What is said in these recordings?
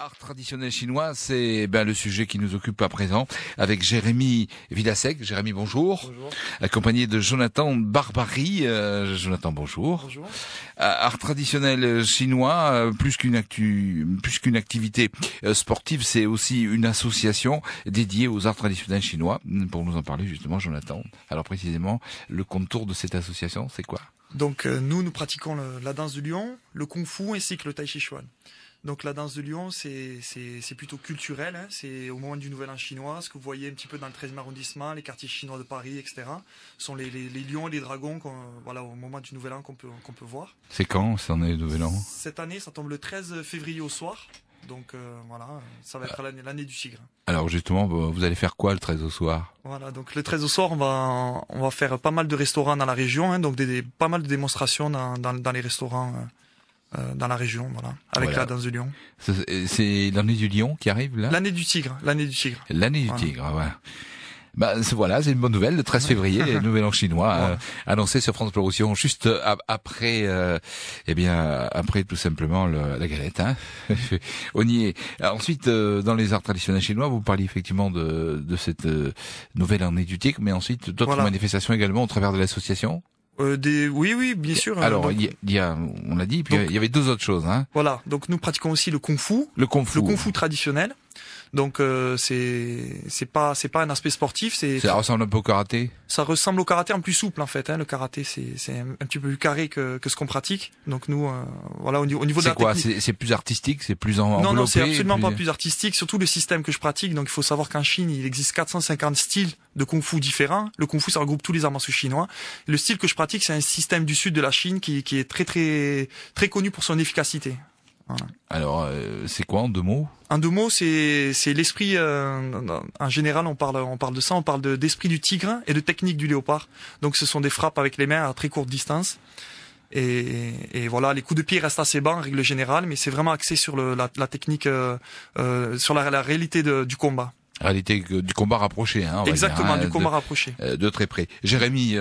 Art traditionnel chinois, c'est le sujet qui nous occupe à présent avec Jérémy Vilasek. Jérémy, bonjour. Bonjour. Accompagné de Jonathan Barbary. Jonathan, bonjour. Bonjour. Art traditionnel chinois, plus qu'une activité sportive, c'est aussi une association dédiée aux arts traditionnels chinois. Pour nous en parler justement, Jonathan. Alors précisément, le contour de cette association, c'est quoi? Donc nous pratiquons la danse du lion, le kung-fu ainsi que le tai chi chuan. Donc la danse de lion, c'est plutôt culturel, hein. C'est au moment du Nouvel An chinois, ce que vous voyez un petit peu dans le 13e arrondissement, les quartiers chinois de Paris, etc. sont les lions et les dragons au moment du Nouvel An qu'on peut voir. C'est quand, cette année, le Nouvel An? Cette année, ça tombe le 13 février au soir. Donc ça va être l'année du tigre. Alors justement, vous allez faire quoi le 13 au soir? Voilà, donc le 13 au soir, on va faire pas mal de restaurants dans la région, hein, donc pas mal de démonstrations dans les restaurants dans la région, avec la danse du lion. C'est l'année du lion qui arrive là? L'année du tigre. L'année du tigre, ouais. C'est une bonne nouvelle, le 13 février, le Nouvel An chinois, annoncé sur France Bleu Roussillon, juste après, après tout simplement la galette, hein. On y est. Ensuite, dans les arts traditionnels chinois, vous parliez effectivement de cette nouvelle année du tigre, mais ensuite d'autres manifestations également au travers de l'association. Oui, bien sûr. Alors, on l'a dit, puis il y avait deux autres choses, hein. Voilà. Donc, nous pratiquons aussi le kung-fu. Le kung-fu traditionnel. Donc, c'est pas un aspect sportif, ça ressemble un peu au karaté. Ça ressemble au karaté en plus souple, en fait, hein. Le karaté, c'est un petit peu plus carré que ce qu'on pratique. Donc, nous, au niveau de la technique. C'est plus artistique, c'est plus enveloppé? Non, c'est absolument pas plus artistique. Surtout le système que je pratique. Donc, il faut savoir qu'en Chine, il existe 450 styles de kung-fu différents. Le kung-fu, ça regroupe tous les arts martiaux chinois. Le style que je pratique, c'est un système du sud de la Chine qui est très, très, très connu pour son efficacité. Voilà. Alors, c'est quoi en deux mots? En deux mots, c'est l'esprit. En général, on parle de ça. On parle d'esprit du tigre et de technique du léopard. Donc, ce sont des frappes avec les mains à très courte distance. Et voilà, les coups de pied restent assez bas en règle générale, mais c'est vraiment axé sur la technique, sur la réalité du combat. Réalité du combat rapproché, hein. Exactement, du combat rapproché. De très près. Jérémy,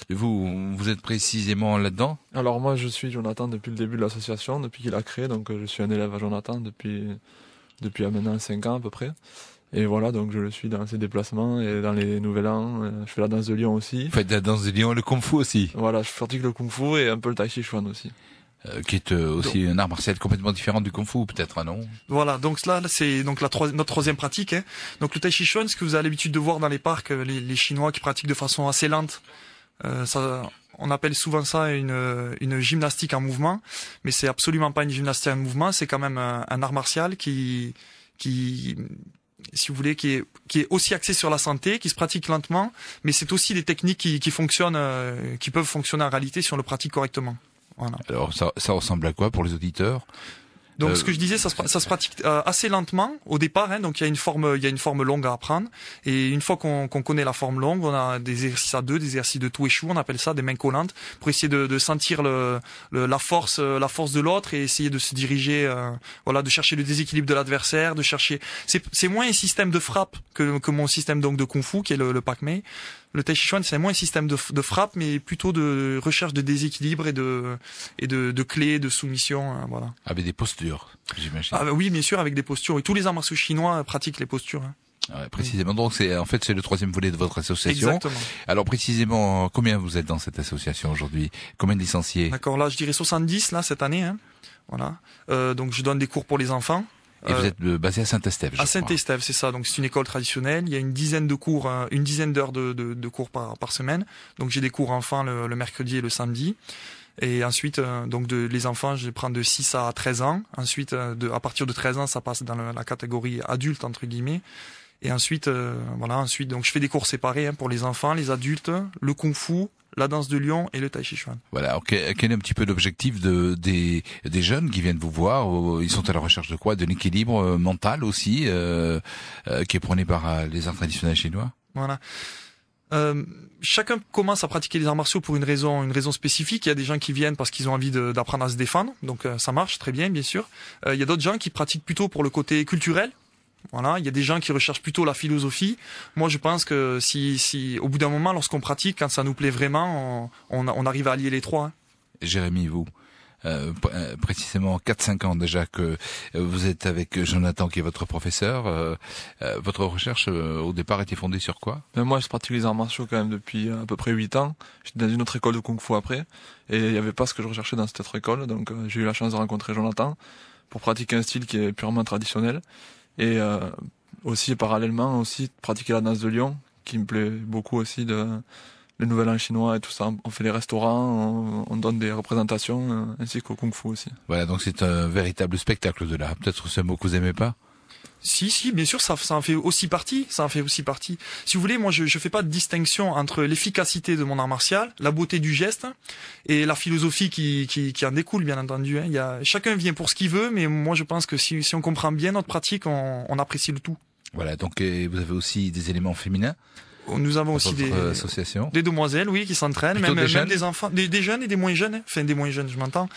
vous êtes précisément là-dedans? Alors moi, je suis Jonathan depuis le début de l'association, depuis qu'il a créé. Donc je suis un élève à Jonathan depuis maintenant 5 ans à peu près. Et voilà, donc je le suis dans ses déplacements et dans les Nouvel An. Je fais la danse de lion aussi. Vous faites la danse de lion et le kung-fu aussi? Voilà, je pratique le kung-fu et un peu le tai chi chuan aussi. Qui est aussi un art martial complètement différent du kung-fu, peut-être, non? Voilà, donc là c'est donc notre troisième pratique, hein. Donc le tai chi chuan, ce que vous avez l'habitude de voir dans les parcs, les Chinois qui pratiquent de façon assez lente. On appelle souvent ça une gymnastique en mouvement, mais c'est absolument pas une gymnastique en mouvement. C'est quand même un art martial qui si vous voulez, qui est aussi axé sur la santé, qui se pratique lentement, mais c'est aussi des techniques qui fonctionnent, qui peuvent fonctionner en réalité si on le pratique correctement. Voilà. Alors ça ressemble à quoi pour les auditeurs? Donc ce que je disais, ça se pratique assez lentement au départ, hein. Donc il y a une forme longue à apprendre, et une fois qu'on connaît la forme longue, on a des exercices à deux, des exercices de tout échou, on appelle ça des mains collantes, pour essayer de sentir la force de l'autre et essayer de se diriger, de chercher le déséquilibre de l'adversaire, de chercher. C'est moins un système de frappe que mon système donc de kung-fu qui est le Pak Mei. Le tai chi chuan, c'est moins un système de frappe, mais plutôt de recherche de déséquilibre et de clés, de soumission, voilà. Avec des postures, j'imagine. Ah, oui, bien sûr, avec des postures. Et tous les arts martiaux chinois pratiquent les postures, hein. Ouais, précisément. Donc c'est le troisième volet de votre association. Exactement. Alors précisément, combien vous êtes dans cette association aujourd'hui? Combien de licenciés? D'accord, là je dirais 70 là cette année, hein. Voilà. Donc je donne des cours pour les enfants. Et vous êtes basé à Saint-Estève, à Saint-Estève, c'est ça. Donc c'est une école traditionnelle. Il y a une dizaine de cours, une dizaine d'heures de cours par semaine. Donc j'ai des cours enfants le mercredi et le samedi. Et ensuite, les enfants, je les prends de 6 à 13 ans. Ensuite, à partir de 13 ans, ça passe dans la catégorie adulte entre guillemets. Et ensuite, donc je fais des cours séparés, hein, pour les enfants, les adultes, le kung-fu, la danse de lion et le tai chi chuan. Voilà. Alors, quel est un petit peu l'objectif des jeunes qui viennent vous voir? Ils sont à la recherche de quoi? De l'équilibre mental aussi, qui est prôné par les arts traditionnels chinois. Voilà. Chacun commence à pratiquer les arts martiaux pour une raison spécifique. Il y a des gens qui viennent parce qu'ils ont envie d'apprendre à se défendre, donc ça marche très bien, bien sûr. Il y a d'autres gens qui pratiquent plutôt pour le côté culturel. Voilà, il y a des gens qui recherchent plutôt la philosophie. Moi, je pense que si au bout d'un moment, lorsqu'on pratique, quand ça nous plaît vraiment, on arrive à allier les trois, hein. Jérémy, vous, précisément 4-5 ans déjà que vous êtes avec Jonathan qui est votre professeur. Votre recherche au départ était fondée sur quoi? Moi, je pratique les arts martiaux quand même depuis à peu près 8 ans. J'étais dans une autre école de Kung Fu après, et il n'y avait pas ce que je recherchais dans cette autre école, donc j'ai eu la chance de rencontrer Jonathan pour pratiquer un style qui est purement traditionnel, et aussi parallèlement aussi pratiquer la danse de lion, qui me plaît beaucoup aussi, le nouvel an chinois et tout ça. On fait des restaurants, on donne des représentations, ainsi qu'au Kung Fu aussi. Voilà, donc c'est un véritable spectacle de l'art. Peut-être c'est un mot que vous aimez pas? Si, bien sûr, ça en fait aussi partie. Ça en fait aussi partie. Si vous voulez, moi, je fais pas de distinction entre l'efficacité de mon art martial, la beauté du geste et la philosophie qui en découle, bien entendu. Chacun vient pour ce qu'il veut, mais moi, je pense que si on comprend bien notre pratique, on apprécie le tout. Voilà, donc vous avez aussi des éléments féminins. Nous avons aussi des demoiselles, oui, qui s'entraînent, même des enfants, des jeunes et des moins jeunes. Enfin, des moins jeunes, je m'entends.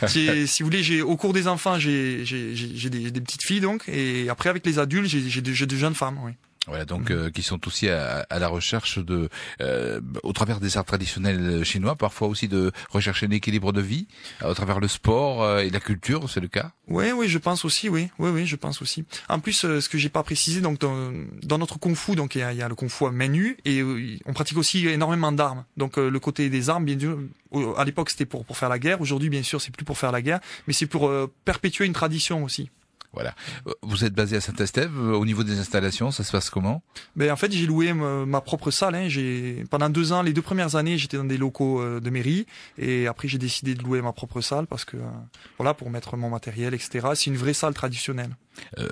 Si vous voulez, au cours des enfants, j'ai des petites filles, donc, et après, avec les adultes, j'ai de jeunes femmes, oui. Voilà, donc qui sont aussi à la recherche de, au travers des arts traditionnels chinois, parfois aussi de rechercher un équilibre de vie, au travers le sport et la culture, c'est le cas. Oui, je pense aussi, oui, je pense aussi. En plus, ce que j'ai pas précisé, donc dans notre kung fu, donc il y a le kung fu à main nue, et on pratique aussi énormément d'armes. Donc le côté des armes, bien sûr, à l'époque c'était pour faire la guerre. Aujourd'hui, bien sûr, c'est plus pour faire la guerre, mais c'est pour perpétuer une tradition aussi. Voilà. Vous êtes basé à Saint-Estève. Au niveau des installations, ça se passe comment? En fait, j'ai loué ma propre salle. Pendant 2 ans, les 2 premières années, j'étais dans des locaux de mairie, et après j'ai décidé de louer ma propre salle parce que pour mettre mon matériel, etc. C'est une vraie salle traditionnelle.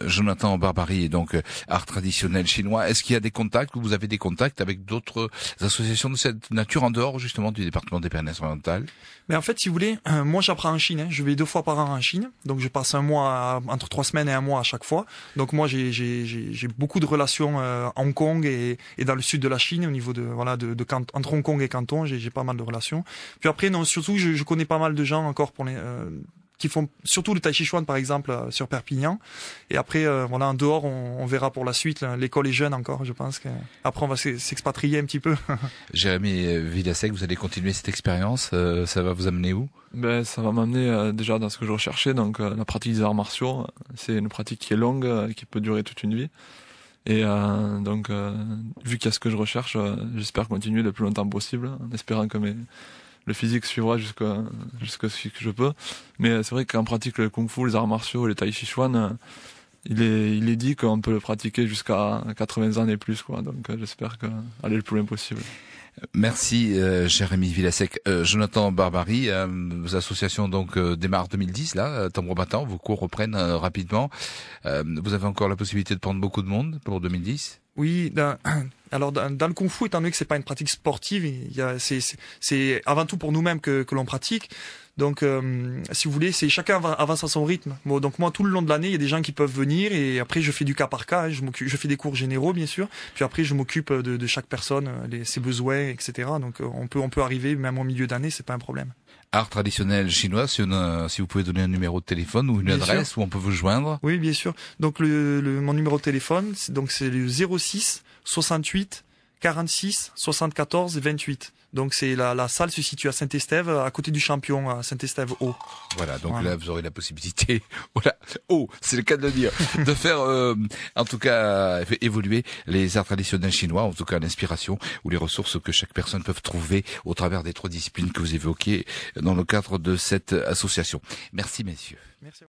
Jonathan Barbary est donc art traditionnel chinois. Est-ce qu'il y a des contacts, ou vous avez des contacts avec d'autres associations de cette nature en dehors justement du département des Pyrénées-Orientales? Mais en fait, si vous voulez, moi j'apprends en Chine. Je vais 2 fois par an en Chine, donc je passe un mois, entre 3 semaines et un mois à chaque fois. Donc moi j'ai beaucoup de relations à Hong Kong et dans le sud de la Chine, au niveau entre Hong Kong et Canton, j'ai pas mal de relations. Puis après, non, surtout je connais pas mal de gens encore qui font surtout le tai chi chuan par exemple sur Perpignan, et après en dehors on verra pour la suite. L'école est jeune encore, je pense que après on va s'expatrier un petit peu. Jérémy Villasec, vous allez continuer cette expérience, ça va vous amener où? Ça va m'amener déjà dans ce que je recherchais, donc la pratique des arts martiaux. C'est une pratique qui est longue, qui peut durer toute une vie, et vu qu'il y a ce que je recherche, j'espère continuer le plus longtemps possible, en espérant que le physique suivra jusqu'à ce que je peux. Mais c'est vrai qu'en pratique le kung fu, les arts martiaux et le tai chi chuan, il est dit qu'on peut le pratiquer jusqu'à 80 ans et plus, quoi. Donc j'espère aller le plus loin possible. Merci Jérémy Villasec. Jonathan Barbary, vos associations donc démarrent 2010 là, tambour battant, vos cours reprennent rapidement. Vous avez encore la possibilité de prendre beaucoup de monde pour 2010? Oui, alors dans le kung fu, étant donné que c'est pas une pratique sportive, c'est avant tout pour nous-mêmes que l'on pratique. Donc, si vous voulez, c'est chacun avance à son rythme. Bon, donc moi, tout le long de l'année, il y a des gens qui peuvent venir, et après je fais du cas par cas. Je fais des cours généraux, bien sûr. Puis après, je m'occupe de chaque personne, ses besoins, etc. Donc, on peut arriver même au milieu d'année, c'est pas un problème. Art traditionnel chinois, si vous pouvez donner un numéro de téléphone ou une adresse où on peut vous joindre. Oui, bien sûr. Donc mon numéro de téléphone, c'est le 06 68 46 74 28. Donc la salle se situe à Saint-Estève, à côté du Champion, à Saint-Estève-Haut. Voilà, donc là vous aurez la possibilité, c'est le cas de le dire, de faire en tout cas évoluer les arts traditionnels chinois, en tout cas l'inspiration ou les ressources que chaque personne peut trouver au travers des 3 disciplines que vous évoquez dans le cadre de cette association. Merci messieurs. Merci.